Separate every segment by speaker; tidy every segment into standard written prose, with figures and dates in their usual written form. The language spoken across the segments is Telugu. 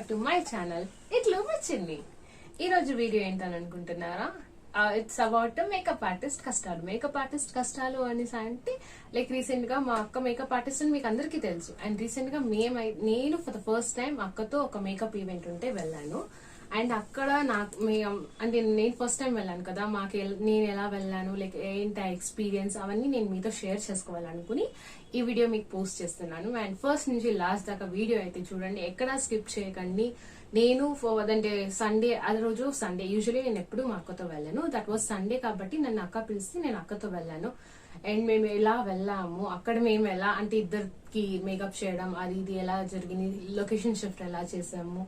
Speaker 1: టు మై ఛానల్ ఇట్లు వచ్చింది. ఈ రోజు వీడియో ఏంటని అనుకుంటున్నారా? ఇట్స్ అబౌట్ మేకప్ ఆర్టిస్ట్ కష్టాలు. మేకప్ ఆర్టిస్ట్ కష్టాలు అనేసి అంటే లైక్ రీసెంట్ గా మా అక్క మేకప్ ఆర్టిస్ట్ అని మీకు అందరికీ తెలుసు. అండ్ రీసెంట్ గా నేను ఫర్ ద ఫస్ట్ టైం అక్కతో ఒక మేకప్ ఈవెంట్ ఉంటే వెళ్ళాను. అండ్ అక్కడ అంటే నేను ఫస్ట్ టైం వెళ్ళాను కదా, నేను ఎలా వెళ్ళాను, లైక్ ఏంటి ఎక్స్పీరియన్స్ అవన్నీ నేను మీతో షేర్ చేసుకోవాలనుకుని ఈ వీడియో మీకు పోస్ట్ చేస్తున్నాను. అండ్ ఫస్ట్ నుంచి లాస్ట్ దాకా వీడియో అయితే చూడండి, ఎక్కడా స్కిప్ చేయకండి. నేను అంటే సండే, అది రోజు సండే, యూజువల్లీ నేను ఎప్పుడు మా అక్కతో వెళ్ళాను. దట్ వాజ్ సండే కాబట్టి నన్ను అక్క పిలిస్తే నేను అక్కతో వెళ్ళాను. అండ్ మేము ఎలా వెళ్ళాము, అక్కడ మేము ఎలా అంటే ఇద్దరికి మేకప్ చేయడం అది ఇది ఎలా జరిగింది, లొకేషన్ షిఫ్ట్ ఎలా చేసాము,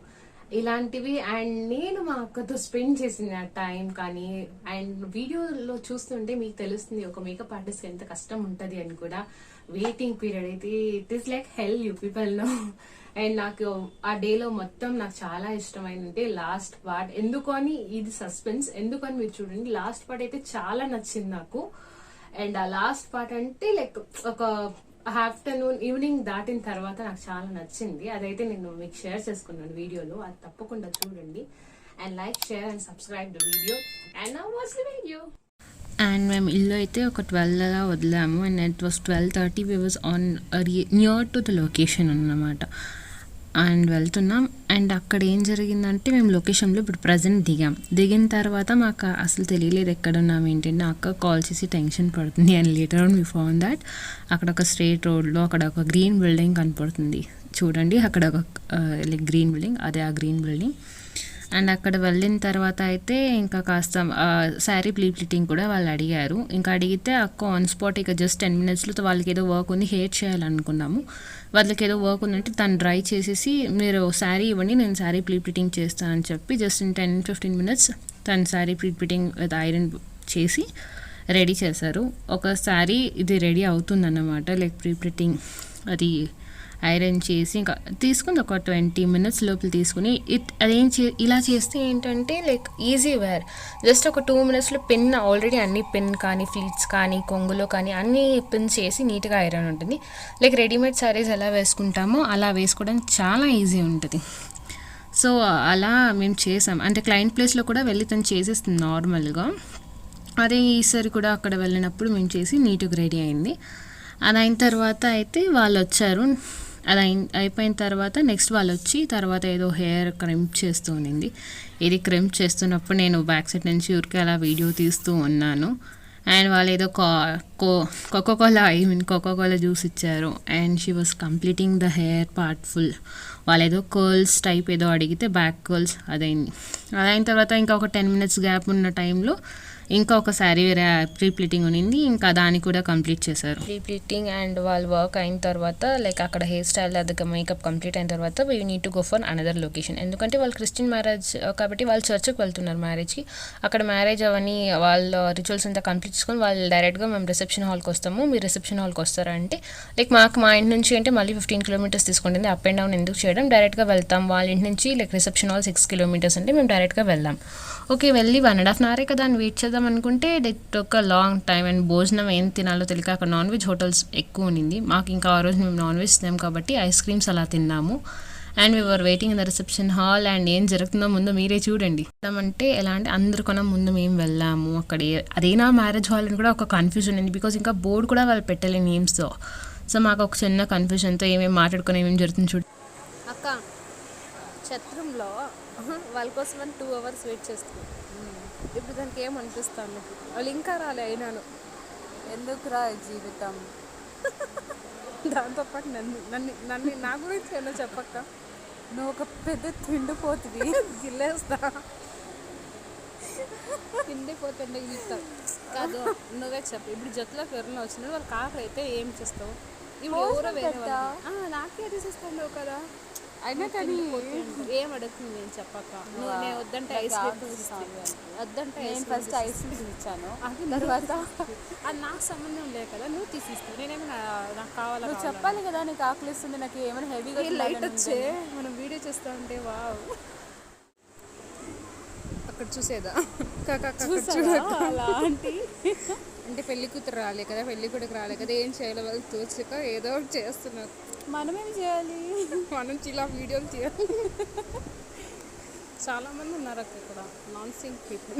Speaker 1: ఇలాంటివి. అండ్ నేను మా అక్కతో స్పెండ్ చేసిన టైం కానీ, అండ్ వీడియోలో చూస్తుంటే మీకు తెలుస్తుంది ఒక మేకప్ ఆర్టిస్ట్ ఎంత కష్టం ఉంటది అని కూడా. వెయిటింగ్ పీరియడ్ అయితే it is like hell, you people know. And నాకు ఆ డేలో మొత్తం నాకు చాలా ఇష్టమైందంటే లాస్ట్ పార్ట్. ఎందుకని ఇది సస్పెన్స్, ఎందుకని మీరు చూడండి. లాస్ట్ పార్ట్ అయితే చాలా నచ్చింది నాకు. అండ్ ఆ లాస్ట్ పార్ట్ అంటే లైక్ ఒక ఆఫ్టర్నూన్ ఈవినింగ్ దాటిన తర్వాత నాకు చాలా నచ్చింది. అదైతే నేను మీకు షేర్ చేసుకున్నాను వీడియోలో, అది తప్పకుండా చూడండి. And like, share and subscribe the video. And now watch the video.
Speaker 2: And మేము ఇల్లు అయితే ఒక 12 అలా వదిలాము. And it was 12:30. We was on near to the location అన్నమాట. అండ్ వెళ్తున్నాం. అండ్ అక్కడ ఏం జరిగిందంటే మేము లొకేషన్లో ఇప్పుడు ప్రజెంట్ దిగిన తర్వాత మాకు అసలు తెలియలేదు ఎక్కడున్నాం ఏంటంటే. అక్క కాల్ చేసి టెన్షన్ పడుతుంది. And later on we found that అక్కడ ఒక స్ట్రేట్ రోడ్లో అక్కడ ఒక గ్రీన్ బిల్డింగ్ కనపడుతుంది చూడండి. అక్కడ ఒక లైక్ గ్రీన్ బిల్డింగ్, అదే ఆ గ్రీన్ బిల్డింగ్. అండ్ అక్కడ వెళ్ళిన తర్వాత అయితే ఇంకా కాస్త శారీ ప్లీప్లిటింగ్ కూడా వాళ్ళు అడిగారు. ఇంకా అడిగితే అక్క ఆన్ స్పాట్ ఇక జస్ట్ 10 minutesలో వాళ్ళకి ఏదో వర్క్ ఉంది, హెయిర్ చేయాలనుకున్నాము. వాళ్ళకి ఏదో వర్క్ ఉందంటే తను డ్రై చేసేసి మీరు శారీ ఇవ్వండి, నేను శారీ ప్లీప్లిటింగ్ చేస్తానని చెప్పి జస్ట్ ఇన్ 10-15 minutes తను శారీ ప్లీప్లిటింగ్ విత్ ఐరన్ చేసి రెడీ చేశారు. ఒక శారీ ఇది రెడీ అవుతుందన్నమాట. లైక్ ప్లీప్లిటింగ్ అది ఐరన్ చేసి ఇంకా తీసుకుంది ఒక 20 minutes లోపల తీసుకుని. ఇలా చేస్తే ఏంటంటే లైక్ ఈజీ వేర్. జస్ట్ ఒక 2 minutesలో పిన్ ఆల్రెడీ అన్ని పిన్ కానీ ఫ్లీట్స్ కానీ కొంగులో కానీ అన్ని పిన్ చేసి నీట్గా ఐరన్ ఉంటుంది. లైక్ రెడీమేడ్ శారీస్ ఎలా వేసుకుంటామో అలా వేసుకోవడానికి చాలా ఈజీ ఉంటుంది. సో అలా మేము చేసాం. అంటే క్లయింట్ ప్లేస్లో కూడా వెళ్ళి తను చేసేస్తుంది నార్మల్గా. అదే ఈసారి కూడా అక్కడ వెళ్ళినప్పుడు మేము చేసి నీట్గా రెడీ అయింది. అది అయిన తర్వాత అయితే వాళ్ళు వచ్చారు. అది అయిపోయిన తర్వాత నెక్స్ట్ వాళ్ళు వచ్చి తర్వాత ఏదో హెయిర్ క్రింప్ చేస్తూ ఉండింది. ఇది క్రింప్ చేస్తున్నప్పుడు నేను బ్యాక్ సైడ్ నుంచి ఊరికే అలా వీడియో తీస్తూ ఉన్నాను. అండ్ వాళ్ళు ఏదో కోకోకోలా జ్యూస్ ఇచ్చారు. And she was completing the hair part full. వాళ్ళు ఏదో కర్ల్స్ టైప్ ఏదో అడిగితే బ్యాక్ కర్ల్స్ అదైంది. అదైన తర్వాత ఇంకా ఒక 10 minutes గ్యాప్ ఉన్న టైంలో ఇంకా ఒక శారీ ప్రీప్లీటింగ్ ఉన్నింది. ఇంకా దాన్ని కూడా కంప్లీట్ చేశారు. ప్రీప్లీటింగ్ అండ్ వాళ్ళ వర్క్ అయిన తర్వాత లైక్ అక్కడ హెయిర్ స్టైల్ దగ్గర మేకప్ కంప్లీట్ అయిన తర్వాత we need to go for another location. ఎందుకంటే వాళ్ళు క్రిస్టియన్ మ్యారేజ్ కాబట్టి వాళ్ళు చర్చ్కి వెళ్తున్నారు మ్యారేజ్కి. అక్కడ మ్యారేజ్ అవన్నీ వాళ్ళ రిచువల్స్ అంతా కంప్లీట్ చేసుకొని వాళ్ళు డైరెక్ట్గా మేము రిసెప్షన్ హాల్కి వస్తాము. మీరు రిసెప్షన్ హాల్కి వస్తారంటే లైక్ మా ఇంటి నుంచి అంటే మళ్ళీ 15 kilometers తీసుకుంటుంది. అప్ అండ్ డౌన్ ఎందుకు చేయడం, డైరెక్ట్గా వెళ్తాం. వాళ్ళ ఇంటి నుంచి లైక్ రిసెప్షన్ హాల్ 6 kilometers అంటే మేము డైరెక్ట్గా వెళ్దాం. ఓకే, వెళ్ళి 1.5 hour కదా అని వెయిట్ చేద్దాం అనుకుంటే ఇట్ ఒక లాంగ్ టైం. అండ్ భోజనం ఏం తినాలో తెలియక అక్కడ నాన్ వెజ్ హోటల్స్ ఎక్కువ ఉన్నింది. మాకు ఇంకా ఆ రోజు మేము నాన్ వెజ్ తిన్నాం కాబట్టి ఐస్ క్రీమ్స్ అలా తిన్నాము. And we were waiting in the reception hall. And ఏం జరుగుతుందో ముందు మీరే చూడండి. అంటే ఎలా అంటే అందరు కొనం ముందు మేము వెళ్ళాము. అక్కడ అదేనా మ్యారేజ్ హాల్ అని కూడా ఒక కన్ఫ్యూజన్ ఉంది. బికాజ్ ఇంకా బోర్డు కూడా వాళ్ళు పెట్టలే నేమ్స్తో. సో మాకు ఒక చిన్న కన్ఫ్యూజన్తో ఏమేమి మాట్లాడుకుని ఏమేమి జరుగుతుంది చూడండి.
Speaker 3: అక్క ఛత్రంలో వాళ్ళ కోసం 2 hours వెయిట్ చేస్తుంది. ఇప్పుడు దానికి ఏమనిపిస్తాను, వాళ్ళు ఇంకా రాలే అయినాను.
Speaker 4: ఎందుకురా జీవితం?
Speaker 3: దాంతోపాటు నన్ను నా గురించి ఏమో చెప్పక్క.
Speaker 4: నువ్వు ఒక పెద్ద తిండిపోతుంది.
Speaker 3: గిల్లేస్తా తిండిపోతుండే ఇస్తా కాదు. నువ్వే చెప్పు, ఇప్పుడు జట్టులోకి ఎవరైనా వచ్చినా వాళ్ళు కాకలు అయితే ఏం చేస్తావు? ఇప్పుడు ఎవరో వేరే నాకే తీసేస్తాను కదా.
Speaker 4: అయినా కానీ
Speaker 3: ఏం అడుగుతుంది నేను చెప్పక్క. నేను వద్దంటే ఐస్ క్రీమ్ వద్దంటే
Speaker 4: నేను ఫస్ట్ ఐస్ క్రీమ్ ఇచ్చాను.
Speaker 3: అది తర్వాత అది నాకు సంబంధం లేదు కదా, నువ్వు తీసిస్తావు. నేనేమో నాకు కావాలా
Speaker 4: నువ్వు చెప్పాలి కదా, నీకు ఆకలిస్తుంది, నాకు ఏమైనా హెవీగా
Speaker 3: లైట్ వచ్చే మనం వీడియో చేస్తా ఉంటే వావ్. అక్కడ చూసేదా
Speaker 4: అలా ఆంటీ
Speaker 3: అంటే పెళ్లి కూతురు రాలే కదా, పెళ్లి కొడుకు రాలే కదా, ఏం చేయాలో వాళ్ళు తోచక ఏదో ఒకటి చేస్తున్నారు.
Speaker 4: మనమేం చేయాలి?
Speaker 3: మనం ఇలా వీడియోలు చేయాలి. చాలామంది ఉన్నారు అక్కడ ఇక్కడ non sync people.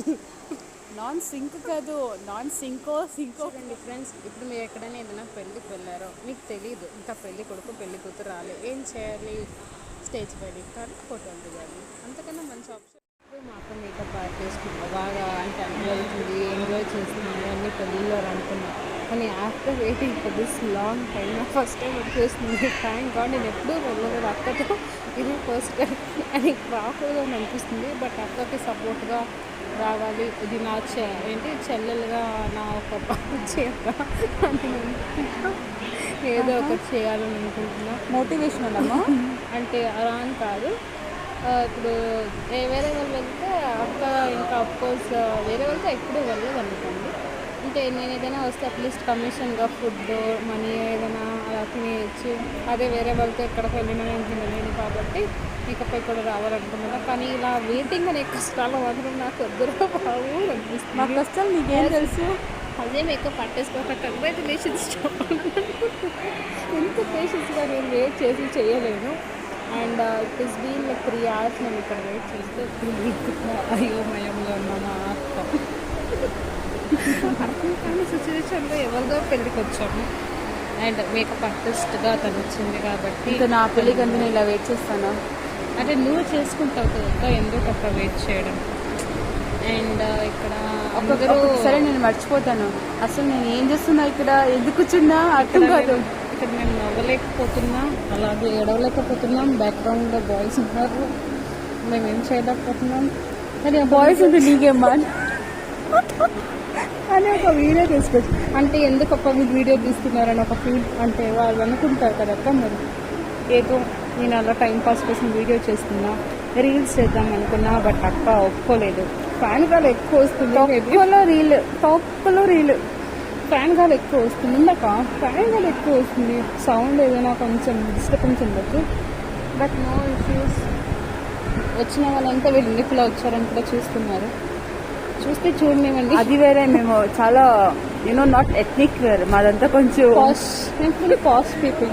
Speaker 4: Non sync కాదు, నాన్ సింకో
Speaker 3: చూడండి ఫ్రెండ్స్, ఇప్పుడు మీరు ఎక్కడైనా ఏదైనా పెళ్ళికి వెళ్ళారో మీకు తెలియదు, ఇంకా పెళ్లి కొడుకు పెళ్లి కూతురు రాలే, ఏం చేయాలి? స్టేజ్ వెడ్డింగ్ కానీ ఫోటోలు దిగాలి, అంతకన్నా మంచి ఆప్షన్. ఇప్పుడు మా అక్క మేకప్ ఆర్టిస్ట్ బాగా అంటే వెళ్తుంది, ఎంజాయ్ చేస్తుంది అన్ని పెళ్ళిలో అనుకున్నాను. కానీ after waiting for this long time first time వచ్చేస్తుంది. థ్యాంక్ గాడ్, నేను ఎప్పుడూ వెళ్ళలేదు అక్కతో, ఇది ఫస్ట్ టైం అని రాకూడదు అని అనిపిస్తుంది. బట్ అక్కకి సపోర్ట్గా రావాలి, ఇది నా చెల్లెలుగా నా ఒక బాధ్యత అని అనుకుంటున్నా. ఏదో ఒకటి చేయాలని అనుకుంటున్నా.
Speaker 4: మోటివేషనల్ అమ్మా.
Speaker 3: అంటే అలా అని కాదు, ఇప్పుడు వేరే వాళ్ళు వెళ్తే అక్క ఇంకా అఫ్కోర్స్ వేరే వాళ్ళతో ఎప్పుడూ వెళ్ళదు అనుకోండి. అంటే నేను ఏదైనా వస్తే అట్లీస్ట్ కమిషన్గా ఫుడ్ మనీ ఏదైనా అలా తినేయచ్చు. అదే వేరే వాళ్ళతో ఎక్కడికి వెళ్ళినా నేను తినలేను కాబట్టి ఇకపై కూడా రావాలనుకున్నాను. కానీ ఇలా వెయిటింగ్ అనే కష్టాలు మాత్రం నాకు వద్దురా బాబు అనిపిస్తుంది.
Speaker 4: మా కష్టాలు నీకేం తెలుసు?
Speaker 3: అదే మేకప్ పట్టేసుకోక కంగ్రాచులేషన్స్ ఎంత పేషెన్స్గా నేను వెయిట్ చేసి చేయలేను. And it is been like 3 hours నేను ఇక్కడ వెయిట్ చేస్తే అయోమయంలో ఉన్నాను. అర్థం కాని సిచ్యువేషన్లో ఎవరిదో పెళ్ళికి వచ్చాము అండ్ మేకప్ ఆర్టిస్ట్గా తను వచ్చింది కాబట్టి
Speaker 4: ఇంకా నా పెళ్ళికి నేను ఇలా వెయిట్ చేస్తాను.
Speaker 3: అంటే నువ్వు చేసుకుంటావు కదా, ఎందుకు అక్కడ వెయిట్ చేయడం. అండ్ ఇక్కడ
Speaker 4: సరే నేను మర్చిపోతాను అసలు నేను ఏం చేస్తున్నా ఇక్కడ, ఎందుకు కూర్చున్నా అర్థం కాదు.
Speaker 3: ఇక్కడ మేము నవ్వలేకపోతున్నాం, అలాగే ఏడవలేకపోతున్నాం. బ్యాక్గ్రౌండ్లో బాయ్స్ ఉన్నారు, మేమేం చేయలేకపోతున్నాం.
Speaker 4: కానీ బాయ్స్ ఉంది నీకేమ్మా
Speaker 3: అని ఒక వీడియో తీసుకోవచ్చు. అంటే ఎందుకు ఒక వీడియో తీస్తున్నారని ఒక ఫీల్ అంటే వాళ్ళు అనుకుంటారు కదా. మరి ఏదో నేను అలా టైంపాస్ కోసం వీడియో చేస్తున్నా, రీల్స్ చేద్దాం అనుకున్నా. బట్ అక్క ఒప్పుకోలేదు. ఫ్యాన్ గాలు ఎక్కువ వస్తుంది, టాప్లో రీల్ ఫ్యాన్ గాలు ఎక్కువ వస్తుంది. ఇందాక ఫ్యాన్ గాలు ఎక్కువ వస్తుంది, సౌండ్ ఏదైనా కొంచెం డిస్టర్బెన్స్ ఉండొచ్చు. But no issues. వచ్చిన వాళ్ళంతా వీళ్ళు ఇంటిలో వచ్చారని కూడా చూస్తున్నారు. చూస్తే చూడలేమండి.
Speaker 4: అది వేరే, మేము చాలా నాట్ ఎథ్నిక్ వేర్, మాదంతా కొంచెం
Speaker 3: past people.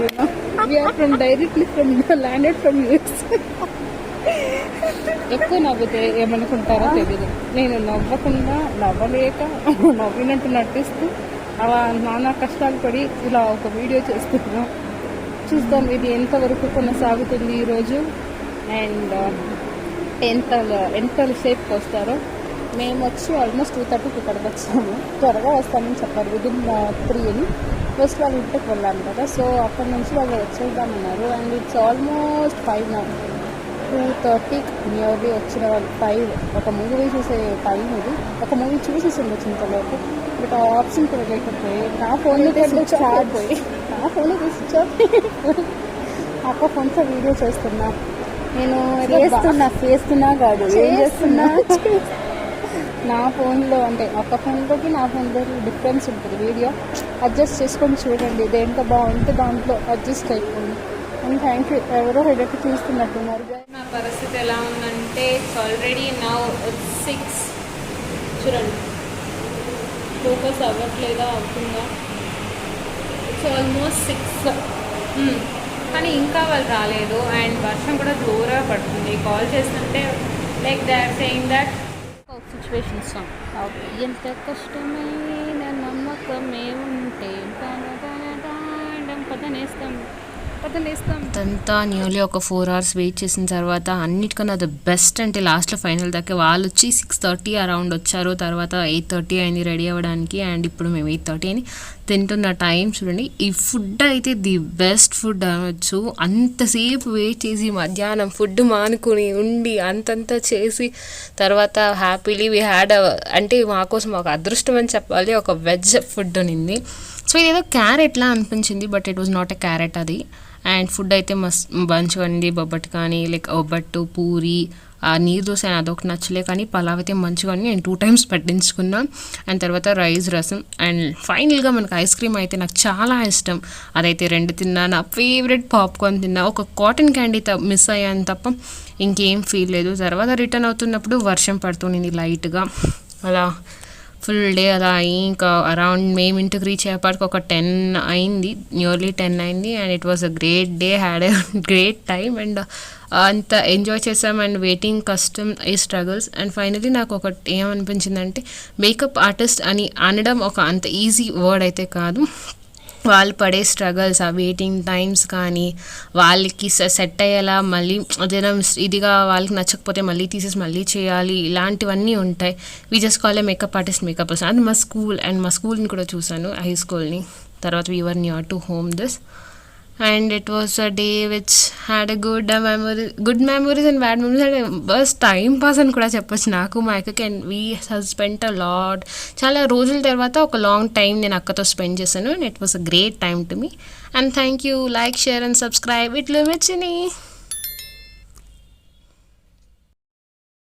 Speaker 3: Directly from landed from US. ఎక్కువ నవ్వుతే ఏమనుకుంటారో తెలియదు. నేను నవ్వలేక నవ్వినట్టు నటిస్తూ అలా నానా కష్టాలు పడి ఇలా ఒక వీడియో చేస్తున్నాం. చూద్దాం ఇది ఎంతవరకు కొనసాగుతుంది ఈరోజు అండ్ ఎంత సేపుకి వస్తారో. మేము వచ్చి ఆల్మోస్ట్ 2:30కి ఇక్కడికి వచ్చాము. త్వరగా వస్తామని చెప్పారు, విదిన్ 3 అని. ఫస్ట్ వాళ్ళ ఇంటికి వెళ్ళాము కదా, సో అక్కడి నుంచి వాళ్ళు వచ్చేద్దామన్నారు. And it's almost 5 now. 2:30 nearly వచ్చిన వాళ్ళు 5. ఒక మూవీ చూసే టైం ఇది. ఒక మూవీ చూసేసి ఉండొచ్చు ఇంతలోపు. బట్ ఆ ఆప్షన్ కూడా లేకపోయి నా ఫోన్లో స్విచ్ ఆఫ్ అక్క ఫోన్తో వీడియో చేస్తున్నా. నేను చేస్తున్నా కాదు ఏం చేస్తున్నా నా ఫోన్లో అంటే ఒక ఫోన్లోకి నా ఫోన్లో డిఫరెన్స్ ఉంటుంది. వీడియో అడ్జస్ట్ చేసుకొని చూడండి, దేంట్లో బాగుంటే దాంట్లో అడ్జస్ట్ అయిపోయింది. And thank you. ఎవరో హెడెక్ చూస్తున్నట్టున్నారు. నా పరిస్థితి ఎలా ఉందంటే ఆల్రెడీ నా 6 చూడండి, ఫోకస్ అవ్వట్లేదా అవుతుందా. ఇట్స్ ఆల్మోస్ట్ 6 కానీ ఇంకా వాళ్ళు రాలేదు. అండ్ వర్షం కూడా జోరుగా పడుతుంది. కాల్ చేస్తుంటే like they are saying that situation song. ఎంత కష్టమైన నమ్మకమే ఉంటే పదనేస్తాం.
Speaker 2: అదంతా న్యూలీ ఒక 4 hours వెయిట్ చేసిన తర్వాత అన్నిటికన్నా ద బెస్ట్ అంటే లాస్ట్లో ఫైనల్ దాకా వాళ్ళు వచ్చి 6:30 అరౌండ్ వచ్చారు. తర్వాత 8:30 అయింది రెడీ అవ్వడానికి. అండ్ ఇప్పుడు మేము 8:30 అని తింటున్న టైం చూడండి. ఈ ఫుడ్ అయితే ది బెస్ట్ ఫుడ్ అనవచ్చు. అంతసేపు వెయిట్ చేసి మధ్యాహ్నం ఫుడ్ మానుకొని ఉండి అంతంతా చేసి తర్వాత హ్యాపీలీ వీ హ్యాడ్ అంటే మా కోసం ఒక అదృష్టం అని చెప్పాలి, ఒక వెజ్ ఫుడ్ ఉన్నింది. సో ఇదేదో క్యారెట్లా అనిపించింది, but it was not a carrot అది. అండ్ ఫుడ్ అయితే మంచిగా ఉంది. బొబ్బట్టు కానీ లైక్ ఒబ్బట్టు, పూరి, నీరు దోశ అదొకటి నచ్చలే, కానీ పలావ్ అయితే మంచిగా ఉంది. నేను 2 times పట్టించుకున్నాం. అండ్ తర్వాత రైస్, రసం అండ్ ఫైనల్గా మనకు ఐస్ క్రీమ్ అయితే నాకు చాలా ఇష్టం. అదైతే 2 తిన్నా. నా ఫేవరెట్ పాప్కార్న్ తిన్నా. ఒక కాటన్ క్యాండీ మిస్ అయ్యాను తప్ప ఇంకేం ఫీల్ లేదు. తర్వాత రిటర్న్ అవుతున్నప్పుడు వర్షం పడుతుంది లైట్గా. అలా ఫుల్ డే అలా అయ్యి ఇంకా అరౌండ్ మేము ఇంటికి రీచ్ అయ్యేపాటికి ఒక 10 అయింది, నియర్లీ 10 అయింది. And it was a great day, had a great time and అంత ఎంజాయ్ చేసాం. అండ్ వెయిటింగ్ కష్టం, ఈ స్ట్రగుల్స్. అండ్ ఫైనలీ నాకు ఒకటి ఏమనిపించిందంటే మేకప్ ఆర్టిస్ట్ అని అనడం ఒక అంత ఈజీ వర్డ్ అయితే కాదు. వాళ్ళు పడే స్ట్రగల్స్, ఆ వెయిటింగ్ టైమ్స్ కానీ వాళ్ళకి సెట్ అయ్యేలా మళ్ళీ ఏదైనా ఇదిగా వాళ్ళకి నచ్చకపోతే మళ్ళీ తీసేసి మళ్ళీ చేయాలి, ఇలాంటివన్నీ ఉంటాయి. We just call a makeup artist, makeup person. అది మా స్కూల్, అండ్ మా స్కూల్ని కూడా చూసాను, హై స్కూల్ని. తర్వాత we were near to home this. And it was a day which had a good memories and bad memories. And bus time pass అని కూడా చెప్పొచ్చు నాకు, మా అక్కకి. And we have spent a lot, చాలా రోజుల తర్వాత ఒక లాంగ్ టైం నేను అక్కతో స్పెండ్ చేశాను. And it was a great time to me. And thank you. Like, share and subscribe. ఇట్లు వచ్చినాయి.